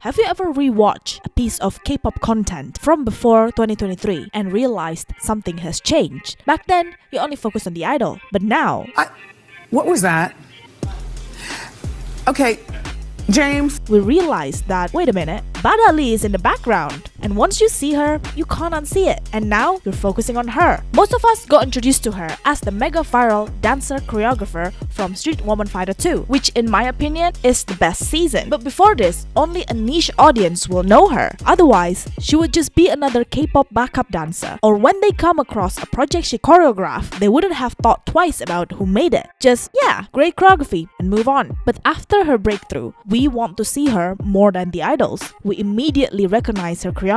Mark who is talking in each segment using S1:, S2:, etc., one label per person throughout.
S1: Have you ever rewatched a piece of K-pop content from before 2023 and realized something has changed? Back then, you only focused on the idol, but now...
S2: What was that? Okay, James.
S1: We realized that, wait a minute, Bada Lee is in the background. And once you see her, you can't unsee it. And now, you're focusing on her. Most of us got introduced to her as the mega viral dancer choreographer from Street Woman Fighter 2, which in my opinion is the best season. But before this, only a niche audience will know her. Otherwise, she would just be another K-pop backup dancer. Or when they come across a project she choreographed, they wouldn't have thought twice about who made it. Just, yeah, great choreography, and move on. But after her breakthrough, we want to see her more than the idols. We immediately recognize her choreography.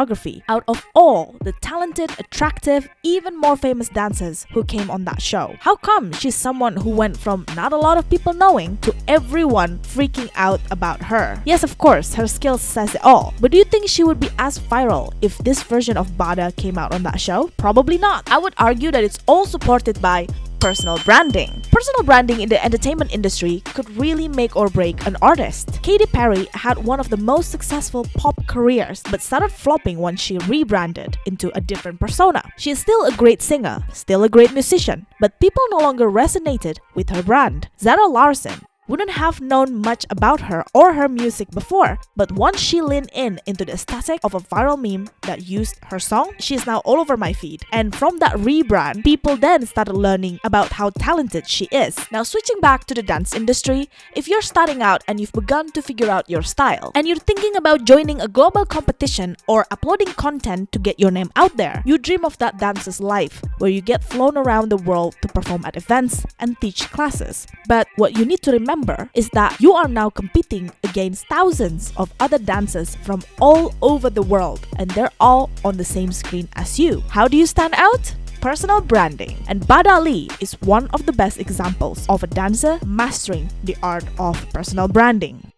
S1: Out of all the talented, attractive, even more famous dancers who came on that show, how come she's someone who went from not a lot of people knowing to everyone freaking out about her? Yes, of course, her skills says it all. But do you think she would be as viral if this version of Bada came out on that show? Probably not. I would argue that it's all supported by personal branding. Personal branding in the entertainment industry could really make or break an artist. Katy Perry had one of the most successful pop careers but started flopping once she rebranded into a different persona. She is still a great singer, still a great musician, but people no longer resonated with her brand. Zara Larsson wouldn't have known much about her or her music before, but once she leaned into the aesthetic of a viral meme that used her song, she is now all over my feed. And from that rebrand, people then started learning about how talented she is. Now switching back to the dance industry, if you're starting out and you've begun to figure out your style, and you're thinking about joining a global competition or uploading content to get your name out there, you dream of that dancer's life, where you get flown around the world to perform at events and teach classes. But what you need to remember is that you are now competing against thousands of other dancers from all over the world, and they're all on the same screen as you. How do you stand out? Personal branding. And Bada Lee is one of the best examples of a dancer mastering the art of personal branding.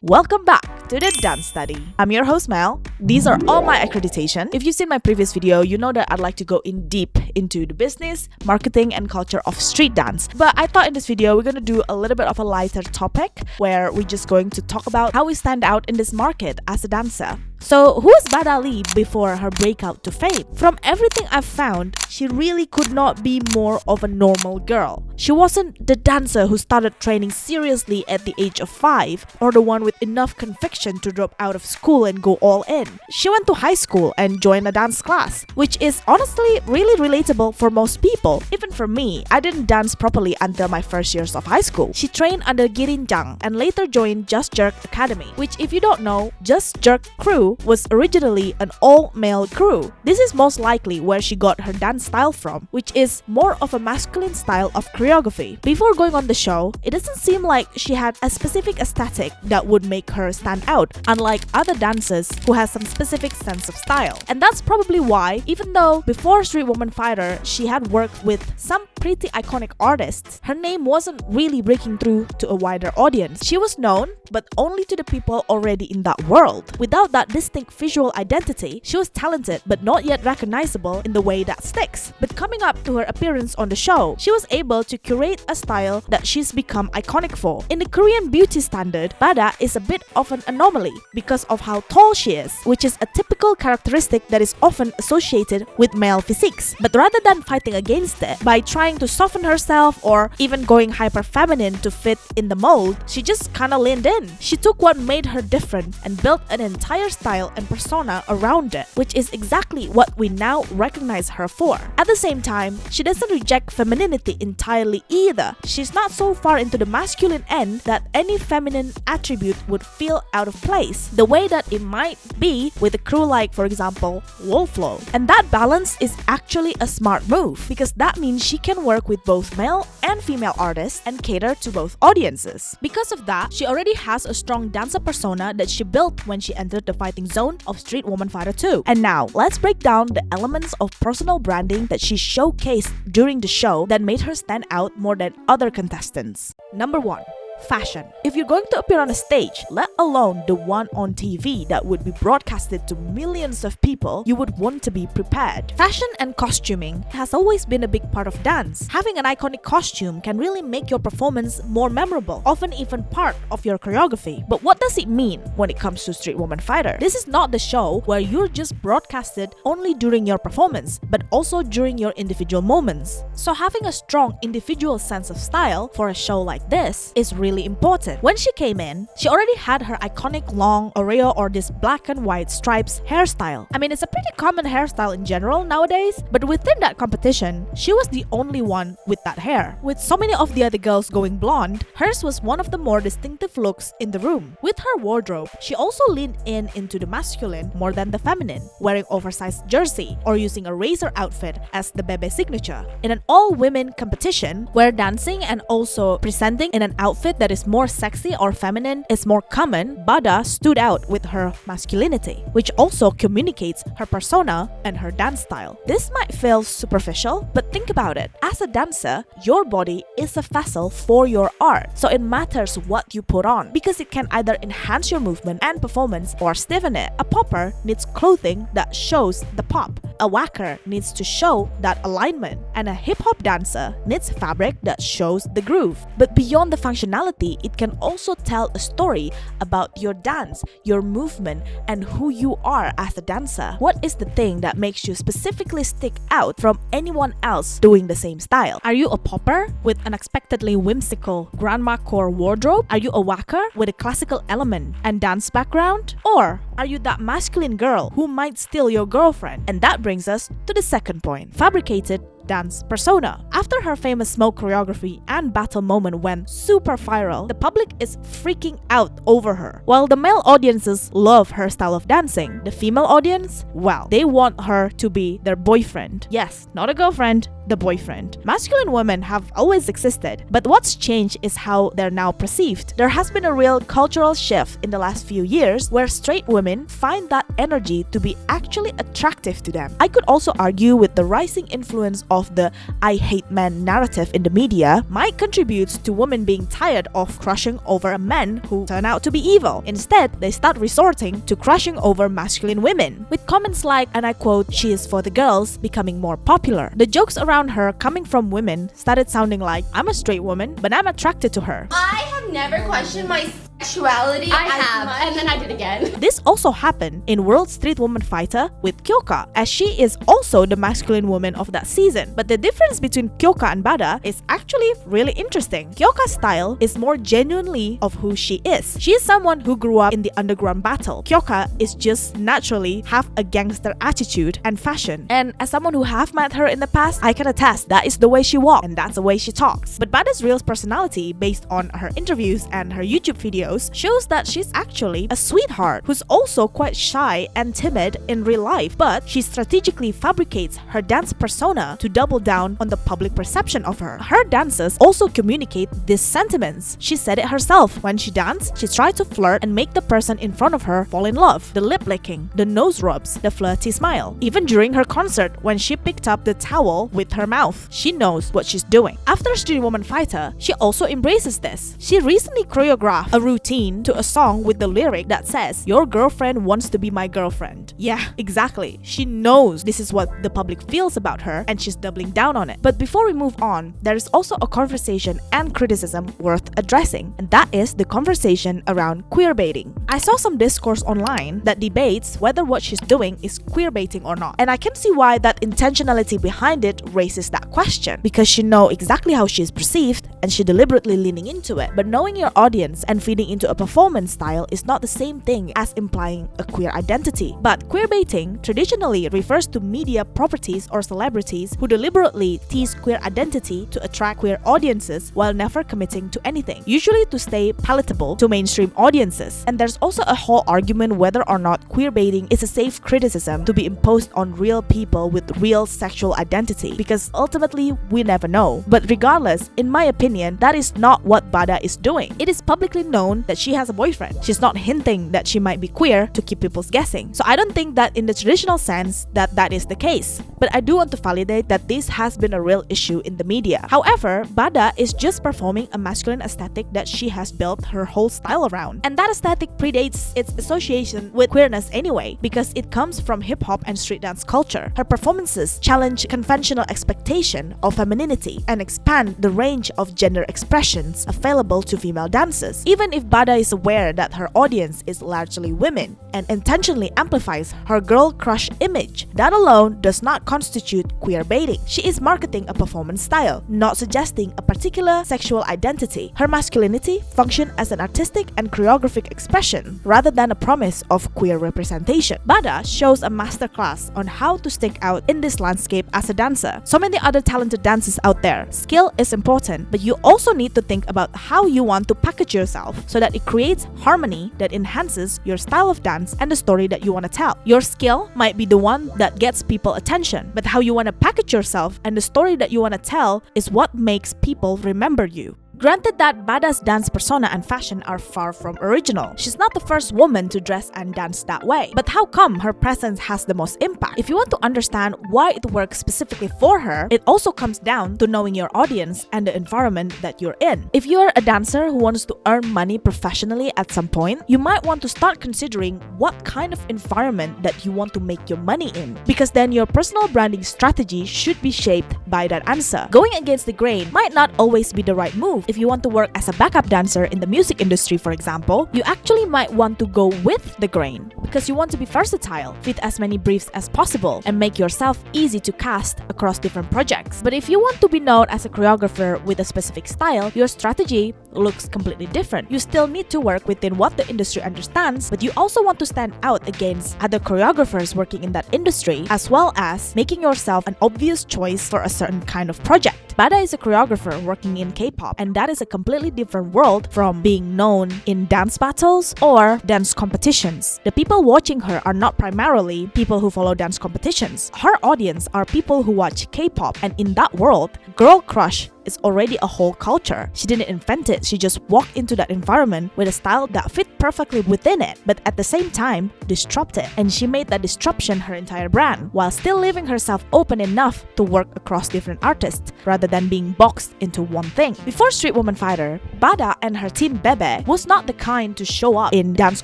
S1: Welcome back to the Dance Study. I'm your host Mel. These are all my accreditation. If you've seen my previous video, you know that I'd like to go in deep into the business, marketing, and culture of street dance. But I thought in this video, we're going to do a little bit of a lighter topic where we're just going to talk about how we stand out in this market as a dancer. So, who is Bada Lee before her breakout to fame? From everything I've found, she really could not be more of a normal girl. She wasn't the dancer who started training seriously at the age of 5 or the one with enough conviction to drop out of school and go all in. She went to high school and joined a dance class, which is honestly really relatable for most people. Even for me, I didn't dance properly until my first years of high school. She trained under Girin Jang and later joined Just Jerk Academy, which if you don't know, Just Jerk Crew was originally an all-male crew. This is most likely where she got her dance style from, which is more of a masculine style of choreography. Before going on the show, it doesn't seem like she had a specific aesthetic that would make her stand out, unlike other dancers who has some specific sense of style. And that's probably why, even though before Street Woman Fighter, she had worked with some pretty iconic artists, her name wasn't really breaking through to a wider audience. She was known, but only to the people already in that world. Without that distinct visual identity, she was talented but not yet recognizable in the way that sticks. But coming up to her appearance on the show, she was able to curate a style that she's become iconic for. In the Korean beauty standard, Bada is a bit of an anomaly because of how tall she is, which is a typical characteristic that is often associated with male physiques. But rather than fighting against it by trying to soften herself or even going hyper feminine to fit in the mold, she just kinda leaned in. She took what made her different and built an entire style and persona around it, which is exactly what we now recognize her for. At the same time, she doesn't reject femininity entirely either. She's not so far into the masculine end that any feminine attribute would feel out of place, the way that it might be with a crew like, for example, Wolflow. And that balance is actually a smart move, because that means she can work with both male and female artists and cater to both audiences. Because of that, she already has a strong dancer persona that she built when she entered the fighting zone of Street Woman Fighter 2. And now, let's break down the elements of personal branding that she showcased during the show that made her stand out more than other contestants. Number 1. Fashion. If you're going to appear on a stage, let alone the one on TV that would be broadcasted to millions of people, you would want to be prepared. Fashion and costuming has always been a big part of dance. Having an iconic costume can really make your performance more memorable, often even part of your choreography. But what does it mean when it comes to Street Woman Fighter? This is not the show where you're just broadcasted only during your performance, but also during your individual moments. So having a strong individual sense of style for a show like this is really important. When she came in, she already had her iconic long Oreo or this black and white stripes hairstyle. I mean, it's a pretty common hairstyle in general nowadays, but within that competition, she was the only one with that hair. With so many of the other girls going blonde, hers was one of the more distinctive looks in the room. With her wardrobe, she also leaned into the masculine more than the feminine, wearing oversized jersey or using a razor outfit as the bebe signature. In an all-women competition where dancing and also presenting in an outfit that is more sexy or feminine is more common, Bada stood out with her masculinity, which also communicates her persona and her dance style. This might feel superficial, but think about it. As a dancer, your body is a vessel for your art, so it matters what you put on because it can either enhance your movement and performance or stiffen it. A popper needs clothing that shows the pop. A whacker needs to show that alignment, and a hip-hop dancer needs fabric that shows the groove. But beyond the functionality, it can also tell a story about your dance, your movement, and who you are as a dancer. What is the thing that makes you specifically stick out from anyone else doing the same style? Are you a popper with an unexpectedly whimsical grandma core wardrobe? Are you a whacker with a classical element and dance background? Or are you that masculine girl who might steal your girlfriend? And that brings us to the second point: fabricated dance persona. After her famous smoke choreography and battle moment went super viral, the public is freaking out over her. While the male audiences love her style of dancing, the female audience, well, they want her to be their boyfriend. Yes, not a girlfriend, the boyfriend. Masculine women have always existed, but what's changed is how they're now perceived. There has been a real cultural shift in the last few years where straight women find that energy to be actually attractive to them. I could also argue with the rising influence of the I hate men narrative in the media might contribute to women being tired of crushing over men who turn out to be evil. Instead, they start resorting to crushing over masculine women, with comments like, and I quote, "She is for the girls," becoming more popular. The jokes around her coming from women started sounding like, "I'm a straight woman, but I'm attracted to her."
S3: I have never questioned my sexuality. I have, and then I did again.
S1: This also happened in World Street Woman Fighter with Kyoka, as she is also the masculine woman of that season. But the difference between Kyoka and Bada is actually really interesting. Kyoka's style is more genuinely of who she is. She is someone who grew up in the underground battle. Kyoka is just naturally have a gangster attitude and fashion. And as someone who have met her in the past, I can attest that is the way she walks and that's the way she talks. But Bada's real personality, based on her interviews and her YouTube videos, shows that she's actually a sweetheart who's also quite shy and timid in real life, but she strategically fabricates her dance persona to double down on the public perception of her. Her dances also communicate these sentiments. She said it herself. When she danced, she tried to flirt and make the person in front of her fall in love. The lip licking, the nose rubs, the flirty smile. Even during her concert, when she picked up the towel with her mouth, she knows what she's doing. After Street Woman Fighter, she also embraces this. She recently choreographed a routine to a song with the lyric that says, "Your girlfriend wants to be my girlfriend." Yeah, exactly. She knows this is what the public feels about her and she's doubling down on it. But before we move on, there is also a conversation and criticism worth addressing, and that is the conversation around queerbaiting. I saw some discourse online that debates whether what she's doing is queerbaiting or not, and I can see why that intentionality behind it raises that question, because she knows exactly how she is perceived and she deliberately leaning into it. But knowing your audience and feeding into a performance style is not the same thing as implying a queer identity. But queerbaiting traditionally refers to media properties or celebrities who deliberately tease queer identity to attract queer audiences while never committing to anything, usually to stay palatable to mainstream audiences. And there's also a whole argument whether or not queerbaiting is a safe criticism to be imposed on real people with real sexual identity, because ultimately we never know. But regardless, in my opinion, that is not what Bada is doing. It is publicly known known that she has a boyfriend. She's not hinting that she might be queer to keep people guessing. So I don't think that in the traditional sense that is the case. But I do want to validate that this has been a real issue in the media. However, Bada is just performing a masculine aesthetic that she has built her whole style around. And that aesthetic predates its association with queerness anyway, because it comes from hip-hop and street dance culture. Her performances challenge conventional expectation of femininity and expand the range of gender expressions available to female dancers. Even if Bada is aware that her audience is largely women and intentionally amplifies her girl crush image, that alone does not constitute queerbaiting. She is marketing a performance style, not suggesting a particular sexual identity. Her masculinity functions as an artistic and choreographic expression rather than a promise of queer representation. Bada shows a masterclass on how to stick out in this landscape as a dancer. So many other talented dancers out there. Skill is important, but you also need to think about how you want to package yourself so that it creates harmony that enhances your style of dance and the story that you want to tell. Your skill might be the one that gets people attention, but how you want to package yourself and the story that you want to tell is what makes people remember you. Granted that Bada's dance persona and fashion are far from original. She's not the first woman to dress and dance that way. But how come her presence has the most impact? If you want to understand why it works specifically for her, it also comes down to knowing your audience and the environment that you're in. If you're a dancer who wants to earn money professionally at some point, you might want to start considering what kind of environment that you want to make your money in. Because then your personal branding strategy should be shaped by that answer. Going against the grain might not always be the right move. If you want to work as a backup dancer in the music industry, for example, you actually might want to go with the grain because you want to be versatile, fit as many briefs as possible, and make yourself easy to cast across different projects. But if you want to be known as a choreographer with a specific style, your strategy looks completely different. You still need to work within what the industry understands, but you also want to stand out against other choreographers working in that industry, as well as making yourself an obvious choice for a certain kind of project. Bada is a choreographer working in K-pop, and that is a completely different world from being known in dance battles or dance competitions. The people watching her are not primarily people who follow dance competitions. Her audience are people who watch K-pop, and in that world, girl crush is already a whole culture. She didn't invent it, she just walked into that environment with a style that fit perfectly within it, but at the same time, disrupt it. And she made that disruption her entire brand, while still leaving herself open enough to work across different artists, rather than being boxed into one thing. Before Street Woman Fighter, Bada and her team Bebe was not the kind to show up in dance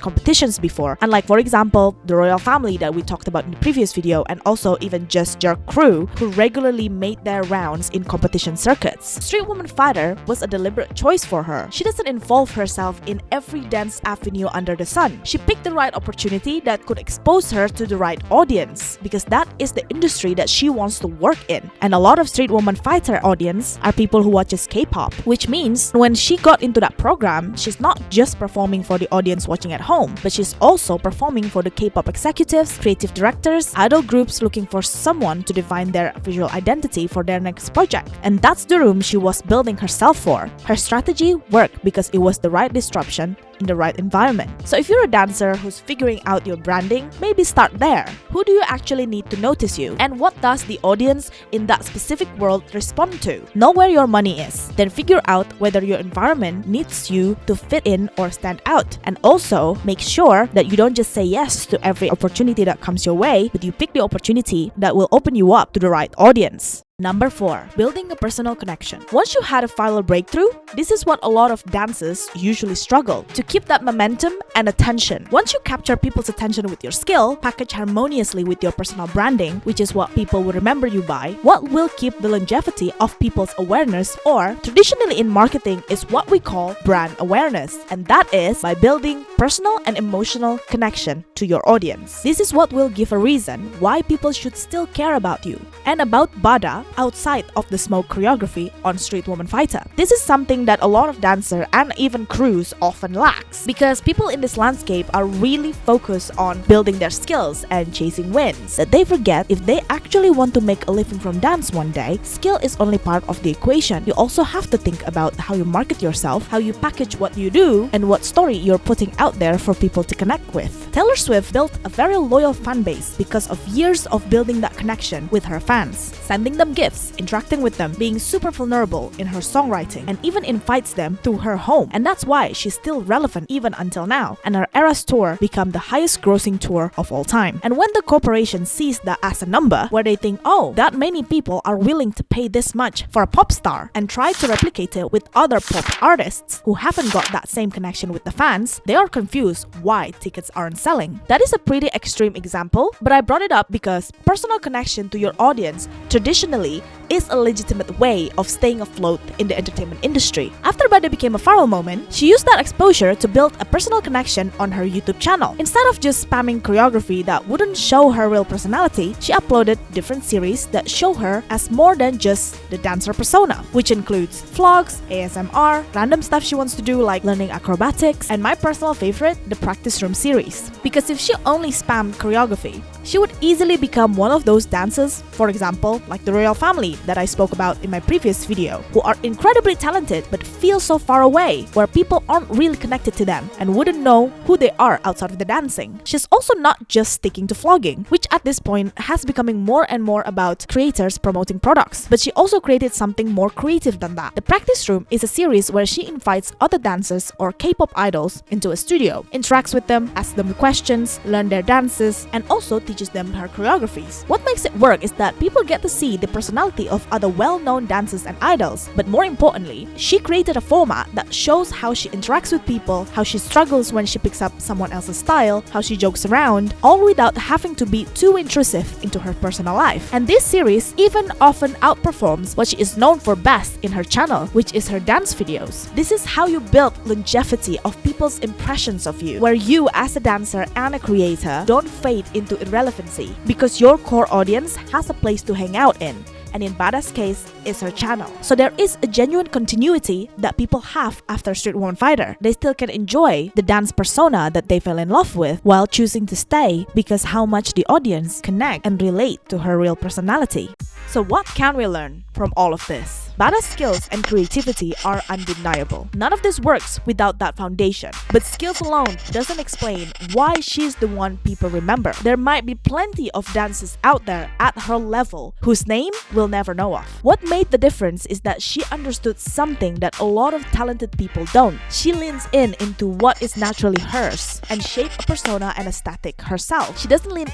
S1: competitions before, unlike for example, the Royal Family that we talked about in the previous video, and also even Just Jerk crew, who regularly made their rounds in competition circuits. Street Woman Fighter was a deliberate choice for her. She doesn't involve herself in every dance avenue under the sun. She picked the right opportunity that could expose her to the right audience, because that is the industry that she wants to work in. And a lot of Street Woman Fighter audience are people who watches K-pop, which means when she got into that program, she's not just performing for the audience watching at home, but she's also performing for the K-pop executives, creative directors, idol groups looking for someone to define their visual identity for their next project. And that's the room she was building herself for. Her strategy worked because it was the right disruption in the right environment. So if you're a dancer who's figuring out your branding, maybe start there. Who do you actually need to notice you? And what does the audience in that specific world respond to? Know where your money is. Then figure out whether your environment needs you to fit in or stand out. And also make sure that you don't just say yes to every opportunity that comes your way, but you pick the opportunity that will open you up to the right audience. Number 4. Building a personal connection. Once you had a viral breakthrough, this is what a lot of dancers usually struggle, to keep that momentum and attention. Once you capture people's attention with your skill, package harmoniously with your personal branding, which is what people will remember you by, what will keep the longevity of people's awareness, or traditionally in marketing is what we call brand awareness, and that is by building personal and emotional connection to your audience. This is what will give a reason why people should still care about you and about Bada outside of the smoke choreography on Street Woman Fighter. This is something that a lot of dancers and even crews often lacks, because people in this landscape are really focused on building their skills and chasing wins, that they forget if they actually want to make a living from dance one day, skill is only part of the equation. You also have to think about how you market yourself, how you package what you do, and what story you're putting out there for people to connect with. Taylor Swift built a very loyal fan base because of years of building that connection with her fans, sending them gifts, gifts, interacting with them, being super vulnerable in her songwriting, and even invites them to her home. And that's why she's still relevant even until now, and her Eras tour became the highest grossing tour of all time. And when the corporation sees that as a number, where they think, oh, that many people are willing to pay this much for a pop star, and try to replicate it with other pop artists who haven't got that same connection with the fans, they are confused why tickets aren't selling. That is a pretty extreme example, but I brought it up because personal connection to your audience traditionally is a legitimate way of staying afloat in the entertainment industry. After Bada became a viral moment, she used that exposure to build a personal connection on her YouTube channel. Instead of just spamming choreography that wouldn't show her real personality, she uploaded different series that show her as more than just the dancer persona, which includes vlogs, ASMR, random stuff she wants to do like learning acrobatics, and my personal favorite, the practice room series. Because if she only spammed choreography, she would easily become one of those dancers, for example, like the royal family that I spoke about in my previous video, who are incredibly talented but feel so far away, where people aren't really connected to them and wouldn't know who they are outside of the dancing. She's also not just sticking to vlogging, which at this point has becoming more and more about creators promoting products, but she also created something more creative than that. The Practice Room is a series where she invites other dancers or K-pop idols into a studio, interacts with them, asks them questions, learn their dances, and also teaches them her choreographies. What makes it work is that people get to see the personality of other well-known dancers and idols, but more importantly, she created a format that shows how she interacts with people, how she struggles when she picks up someone else's style, how she jokes around, all without having to be too intrusive into her personal life. And this series even often outperforms what she is known for best in her channel, which is her dance videos. This is how you build longevity of people's impressions of you, where you as a dancer and a creator don't fade into irrelevancy because your core audience has a place to hang out in. And in Bada's case, is her channel. So there is a genuine continuity that people have after Street Woman Fighter. They still can enjoy the dance persona that they fell in love with while choosing to stay because how much the audience connect and relate to her real personality. So what can we learn from all of this? Bada's skills and creativity are undeniable. None of this works without that foundation. But skills alone doesn't explain why she's the one people remember. There might be plenty of dancers out there at her level whose name we'll never know of. What made the difference is that she understood something that a lot of talented people don't. She leans into what is naturally hers and shape a persona and aesthetic herself. She doesn't lean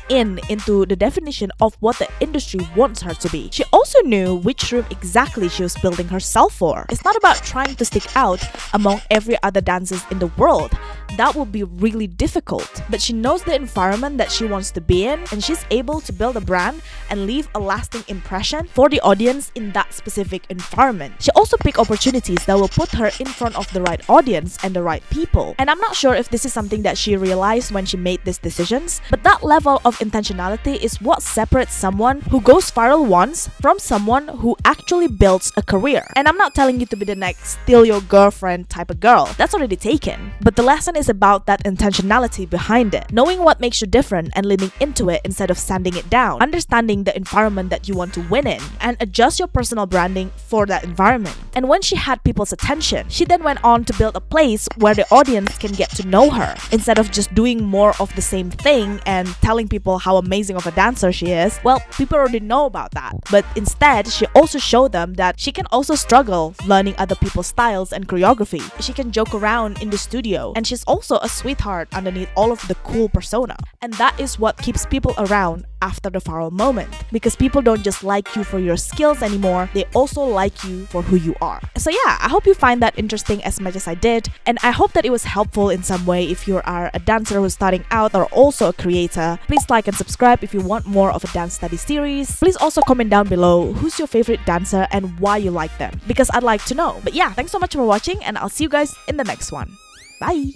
S1: into the definition of what the industry wants her to be. She also knew which room exactly she was building herself for. It's not about trying to stick out among every other dancers in the world. That would be really difficult. But she knows the environment that she wants to be in, and she's able to build a brand and leave a lasting impression for the audience in that specific environment. She also picks opportunities that will put her in front of the right audience and the right people. And I'm not sure if this is something that she realized when she made these decisions, but that level of intentionality is what separates someone who goes viral once from someone who actually builds a career. And I'm not telling you to be the next steal your girlfriend type of girl. That's already taken. But the lesson is about that intentionality behind it. Knowing what makes you different and leaning into it instead of sanding it down. Understanding the environment that you want to win in and adjust your personal branding for that environment. And when she had people's attention, she then went on to build a place where the audience can get to know her instead of just doing more of the same thing and telling people how amazing of a dancer she is. Well, people already know about that. But instead, she also showed them that she can also struggle learning other people's styles and choreography. She can joke around in the studio, and she's also a sweetheart underneath all of the cool persona. And that is what keeps people around after the viral moment, because people don't just like you for your skills anymore, they also like you for who you are. So yeah, I hope you find that interesting as much as I did, and I hope that it was helpful in some way if you are a dancer who's starting out or also a creator. Please like and subscribe if you want more of a dance study series. Please also comment down below who's your favorite dancer and why you like them, because I'd like to know. But yeah, thanks so much for watching, and I'll see you guys in the next one. Bye!